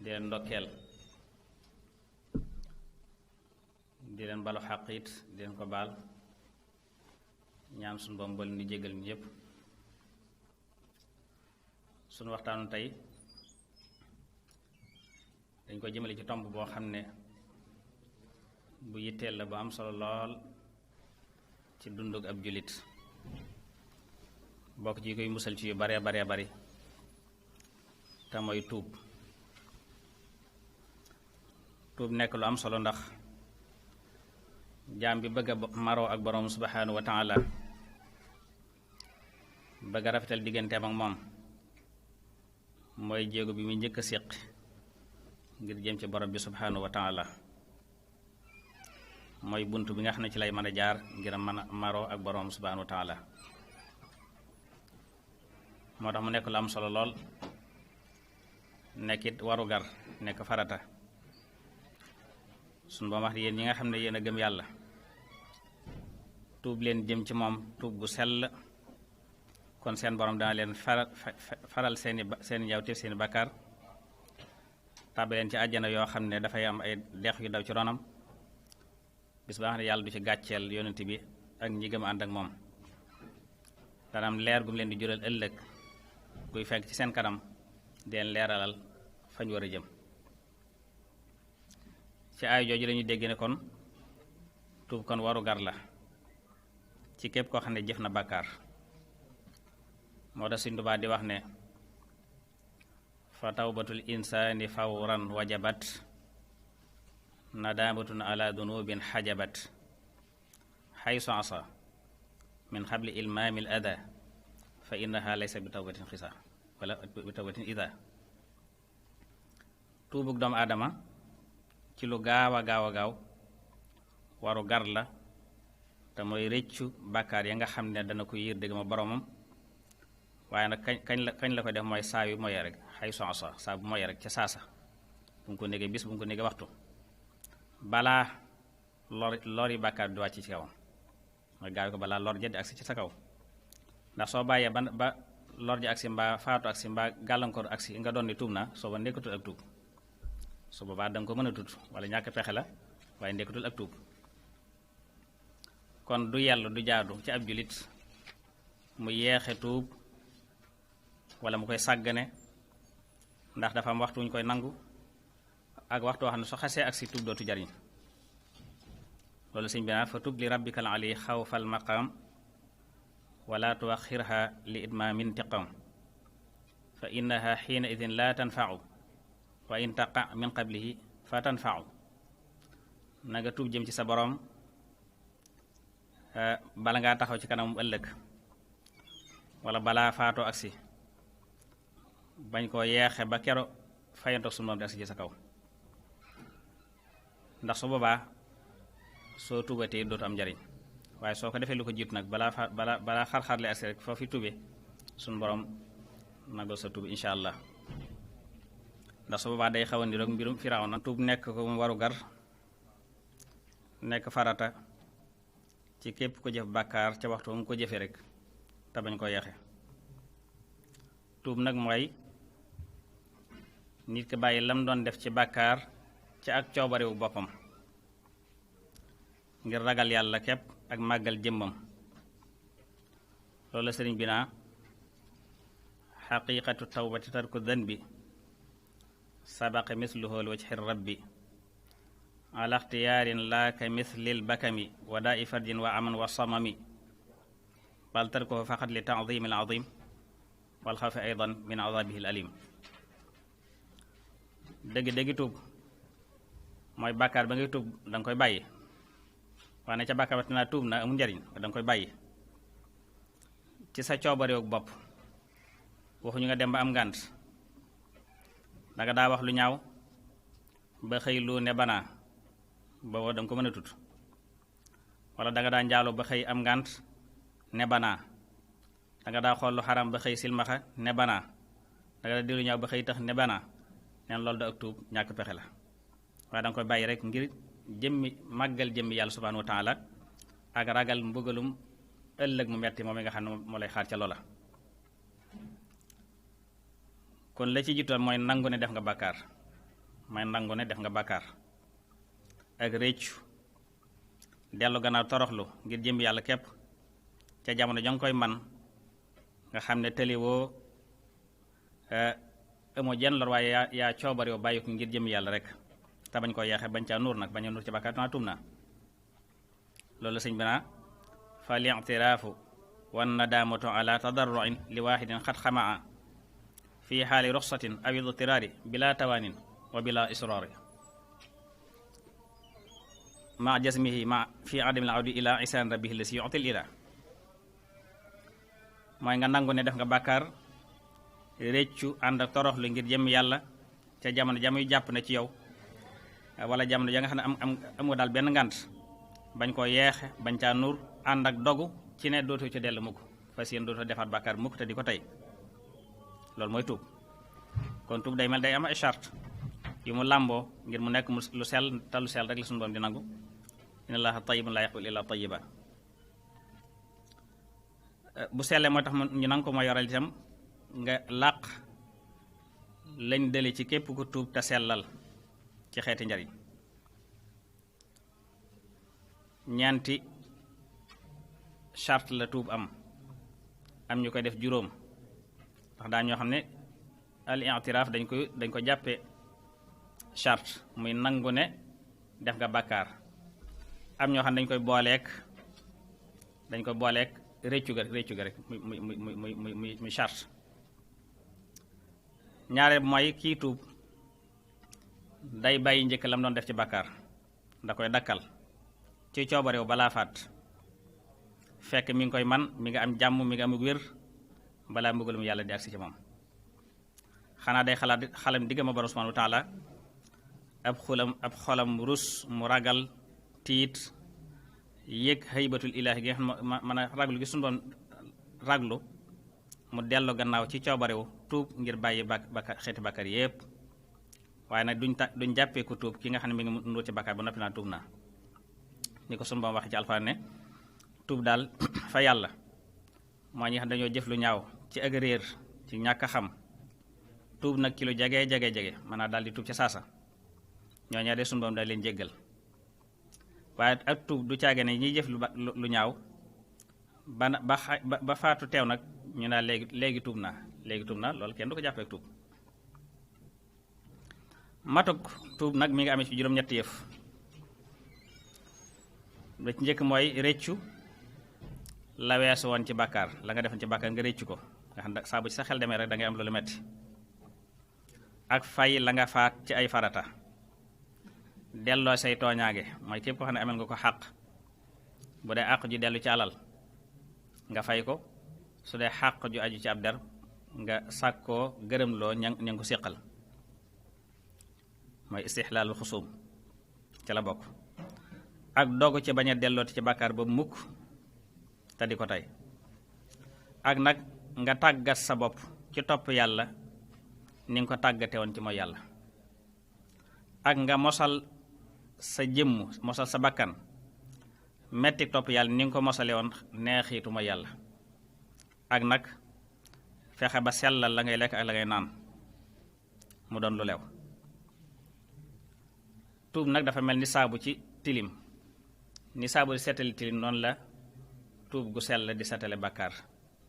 di leen ndokkeel di leen balu xaq it di leen ko baal ñaan suñu boom boole ni jégal ñu yépp. suñu waxtaanu tey dañ ko jëmale ci tomb boo xam ne bu yitteel la bu am solo lool ci dundug ab jullit, bokk ci koy musal ci yu bare bari te mooy tuub nekk lu am solo ndax jaam bi bëgg a maroo ak boroom subhanahu wa taala, bëgg a rafetal digganteem ak moom, mooy jéego bi muy njëkk a séq ngir jëm ci borom bi subhanahu wa taala, mooy bunt bi nga xam ne ci lay mën a jaar ngir mën a maroo ak borom subhanahu wa taala. moo tax mu nekk lu am solo lool, nekkit warugar, nekk farata. suñ boo wax yéen ñi nga xam ne yéen a gëm yàlla, tuub leen jëm ci moom tuub gu sell, kon seen borom dana leen faral seeni njawteef seeni bakkaar, tàbbi leen ci àjjana yoo xam ne dafay am ay dex yu daw ci ronam, bis ba nga xam ne yàlla du ci gàcceel yonent bi ak ñi gëm ànd ak moom. dana am leer gu mu leen di jural ëllëg guy fekk ci seen kanam di leen leeralal fañ war a jëm. ci ay jooju lañuy dégg ne kon tuub kon waru gar la ci képp koo xam ne jëf na bàkkaar. moo tax Sëriñ Tuubaa di wax ne fa tawbatul insaani fawran wajabat nadaamatun ala dunubin xajabat xaysu asa min xabli ilmaamil ada fa innaha laysa bi tawbatin xisa wala bi tawbatin ida. tuubug doomu aadama ci lu gaaw a gaaw waru gar la, te mooy rëccu bàkkaar ya nga xam ne dana ko yiir dëgg ma boromam. waaye nag kañ la koy def mooy saa yu moye rek xay sonsa saa bu moye rek ca saasa, bu mu ko négee bis bu mu ko négee waxtu, balaa lori bàkkaar di wàcc ci kawam, mooy gaaw ko balaa lor ja di agsi ci sa kaw. ndax soo bàyyee ba lor ja agsi mbaa faatu agsi mbaa gàllankoor agsi nga doon ni tuub naa, soo ba nekkatul ak tuub. su boobaa danga ko mën a tudd wala ñàkk pexe la, waaye nekkatul ak tuub. kon du yell du jaadu ci ab jullit mu yeexe tuub wala mu koy sàggane, ndax dafa am waxtu wuñ koy nangu ak waxtu wax ne su xasee ak si tuub dootu jariñ. loolu sëñ bi naa fa tub li rabbikal ali xawfal maqam wala tuaxirha li idmamin tiqam fa innaha xiina idin la tanfau wa in taqa min qablihi fa tanfau. na nga tuub jëm ci sa boroom bala ngaa taxaw ci kanamum ëllëg, wala balaa faatoo agsi, bañ koo yeexe ba kero fayantoog sunu moom di agsi ci sa kaw. ndax su boobaa soo tuubatee dootu am njariñ, waaye soo ko defee lu ko jiitu nag balaa xar-xarle agsi rek foofu tuube sunu borom nagoo sa tuub insha allah. ndax su boobaa day xaw a niroog mbirum Firawna. tuub nekk ko mu waru gar, nekk farata ci képp ko jëf bàkkaar ca waxtu mu ko jëfe rek te bañ ko yeexe. tuub nag mooy nit ki bàyyi lam doon def ci bàkkaar ci ak coobarewu boppam ngir ragal yàlla képp ak màggal jëmmam. loolu la sëriñ bi naa xaqiiqatu tawbati tarku danbi sabaqa misluhu li wajhi rabbi ala ixtiyaarin laa ka mislil bakami wa daa i fardin wa aman wa samami bal tarkuhu faqat li taadimi al azim wal xawfi aydan min azabihi al alim. dëgg tuub mooy bàkkaar ba ngay tuub danga koy bàyyi, waaye ne ca bàkkaar ba tinaa tuub na amul njariñ, danga koy bàyyi ci sa coobarewu bopp. waxuñu nga dem ba am ngànt, danga daa wax lu ñaaw ba xëy lu ne banaa, booba danga ko mën a tut. wala danga daa njaaloo ba xëy am ngànt ne banaa, danga daa xool lu xaram ba xëy silmaxa ne banaa, danga daa dilu ñaaw ba xëy tax ne banaa. neen loolu da ak tuub ñàkk pexe la, waaye danga koy bàyyi rek ngir jëmmi màggal jëmmi yàlla subhanahu wa taala ak ragal mbugalum ëllëg mu metti moom mi nga xam ne moo lay xaar ca loola. kon la ci jiitoon mooy nangu ne def nga bàkkaar, may nangu ne def nga bàkkaar ak réccu dellu gannaaw toroxlu ngir jëm yàlla képp ca jamono ja nga koy man nga xam ne tëliwoo amoo jenn lor waaye yaa coobar yow bàyyi ko ngir jëm yàlla rek te bañ koo yeexe bañ caa nuur nag bañ a nuur ci bàkkaar naa tuum naa loolu sëñ bi naa fa li'tiraafu wan nadaamatu ala tadarruin li waaxidin xat xamaa fi xaali ruxsatin aw idtiraari bila tawaanin wa bila israari ma jasmihi ma fi adamil awdi ila isaan rabbihi lasi yu'til ila mooy nga nangu ne def nga bàkkaar réccu ànd ak toroxlu ngir jëm yàlla ca jamono jamuy jàpp ne ci yow wala jamono ja nga xam ne amu daal benn ngànt bañ koo yeexe bañ caa nuur ànd ak dogu ci ne dootoo ci dellu mukk fas yéen dootoo defaat bàkkaar mukk te di ko tey loolu mooy tuub kon tuub day mel day am ay charte yu mu làmboo ngir mu nekk lu sell te lu sell rek la suñu doom di nangu inna allaha tayyibun la yaqbalu illa tayyiba bu sellee mooy tax ñu nangu ko mooy yoral itam nga làq lañ dële ci képp ku tuub te sellal ci xeeti njariñ ñeenti charte la tuub am ñu koy def juróom ndax daa ñoo xam ne al i'tiraaf dañ ko jàppe charte muy nangu ne def nga bàkkaar am ñoo xam ne dañ koy booleek réccu ga rek muy charte ñaare mooy kii tuub day bàyyi njëkk lam doon def ci bàkkaar da koy dakkal ci coobarew balaa faat fekk mi ngi koy man mi nga am jàmm mi nga amug wér balaa mbugalum yàlla di agsi ci moom xanaa day xalam digga ma borom subhanahu wa taala ab xolam rus mu ragal tiit yëg xëybatul ilaahi gi nga xam mën a raglu gi suñu doon raglu mu dellu gannaaw ci coobarewu tuub ngir bàyyi xeeti bàkkaar yépp waaye nag duñ jàppee ko tuub ki nga xam ne mi ngi nuur ci bàkkaar ba noppi naa tuub naa ni ko sunu Boroom wax ci alxuraan ne tuub daal fa yàlla moo ñi xam dañoo jëf lu ñaaw ci ak réer ci ñàkk a xam tuub nag ci lu jege maanaam daal di tuub ca saasa ñooñee de sunu Boroom daal leen jéggal waaye ak tuub du caage ne ñiy jëf lu ñaaw ba faatu teew nag ñu naa léegi tuub naa loolu kenn du ko jàppee ak tuub matuk tuub nag mi ngi amee ci juróom-ñetti yëf ba ci njëkk mooy réccu la weesu woon ci bàkkaar la nga defoon ci bàkkaar nga réccu ko nga xam ne saa bu ci sa xel demee rek da ngay am loolu metti ak fay la nga faat ci ay farata delloo say tooñaage mooy képp koo xam ne amel nga ko xàq bu dee àq ju dellu ci alal nga fay ko su dee xàq ju aju ci ab der nga sàkkoo gërëm loo ña ko séqal mooy istixlaalul xusuum ca la bokk ak dogu ci bañ a dellooti ci bàkkaar ba mukk te di ko tey ak nag nga tàggat sa bopp ci topp yàlla ni nga ko tàggate woon ci mooy yàlla ak nga mosal sa jëmm mosal sa bakkan metti topp yàlla ni nga ko mosale woon neexiitu mooy yàlla ak nag fexe ba sellal la ngay lekk ak la ngay naan mu doon lu lew tuub nag dafa mel ni saabu ci tilim ni saabu di seetali tilim noonu la tuub gu sell di seetale bàkkaar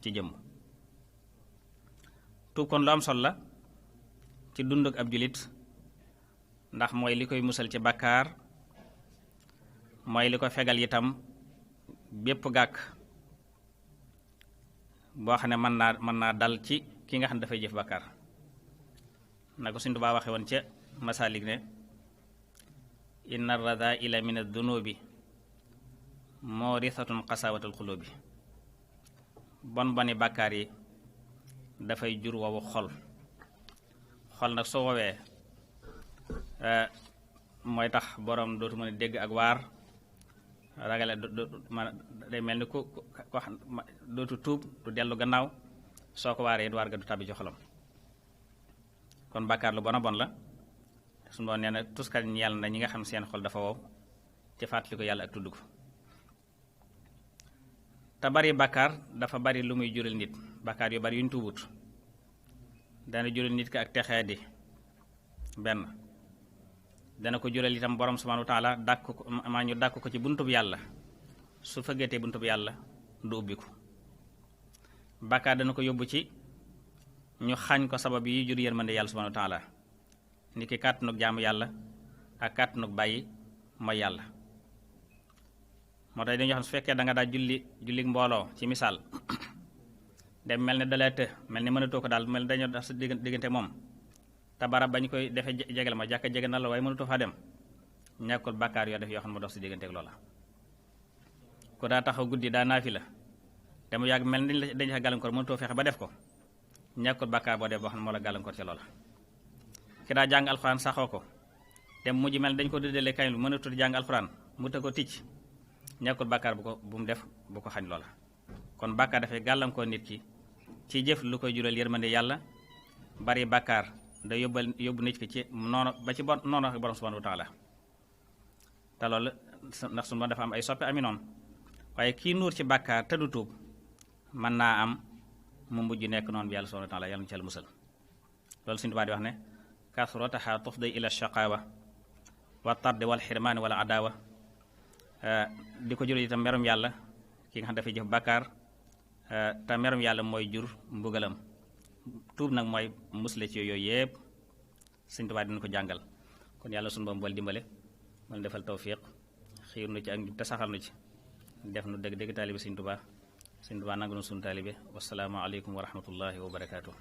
ci jëmm tuub kon lu am solo la ci dunduk ab julit ndax mooy li koy musal ci bàkkaar mooy li ko fegal itam bépp gàkk boo xam ne mën naa dal ci ki nga xam ne dafay jëf bàkkaar na ko Sëñ Tuubaa waxe woon ca Masaalik ne inna radaa'ila min ad-dunubi moorisatun qasawatul xulubi boni bàkkaar yi dafay jur wowu xol nag soo wowee mooy tax boroom dootu mën a dégg ak waar ragale day mel ni ku dootu tuub du dellu gannaaw soo ko waaree waar ga du tàbbi ci xolam kon bàkkaar lu bon a bon la suñu doon nee na tuskat ñi yàlla na ñi nga xam seen xol dafa wow ci fàttali ko yàlla ak tudd ko te bari bàkkaar dafa bari lu muy jural nit bàkkaar yu bari yu ñu tuubut dana jural nit ki ak texee di benn dana ko jural itam borom subhanahu wa taala dàkk ko maa ñu dàkk ko ci buntub yàlla su fëggatee buntub yàlla du ubbiku. bàkkaar dana ko yóbbu ci ñu xañ ko sabab yi jur yërmande yàlla subhanahu wa taala ni ki kàttanug jaamu yàlla ak kàttanug bàyyi mooy yàlla. moo tax dañuy xam su fekkee da nga daa julli mbooloo ci misaal dem mel ne dalee të mel ni mënatoo ko daal mel ne dañoo def sa diggante moom te barab bañ koy defee jegal ma jàkka jege na la waaye mënatoo faa dem ñàkkul bàkkaar yoo def yoo xam ne mu dox si diggante ak loola. ku daa taxaw guddi daa naafi la te mu yàgg mel ni dañ sa gàllankoor mënatoo fexe ba def ko ñàkkul bàkkaar boo def boo xam ne moo la gàllankoor ca loola. ki daa jàng alxuraan saxoo ko te mujj mel dañ ko dëddalee kañ lu mënatul jàng alxuraan mu të ko ticc ñàkkul bàkkaar bu mu def bu ko xañ loola. kon bàkkaar dafay gàllankoor nit ki ci jëf lu koy jural yërmande yàlla. bari bàkkaar da yóbbu nit ki ci noonu ba ci noonu ak borom subhanahu wa taala te loolu ndax su ma dafa am ay soppe ami noonu waaye kii nuur ci bàkkaar te du tuub mën naa am mu mujj nekk noonu bi yàlla subhanahu wa taala yàlla ñu ci musal. loolu suñu tubaab di wax ne kasrataha tufdi ila shaqawa wa tardi wal xirmaani wala adawa di ko jural itam merum yàlla ki nga xam dafay jëf bàkkaar te merum yàlla mooy jur mbugalam. tuub nag mooy musle ci yooyu yëpp Sëñ Tuubaa dina ko jàngal. kon yàlla sunu Boroom bool dimbale mën defal tawfiq xiir nu ci ak te saxal nu ci def nu dëgg dëgg taalibe Sëñ Tuubaa nangu nu sunu taalibe wasalaamu aleykum wa rahmatullahi wa barakaatu.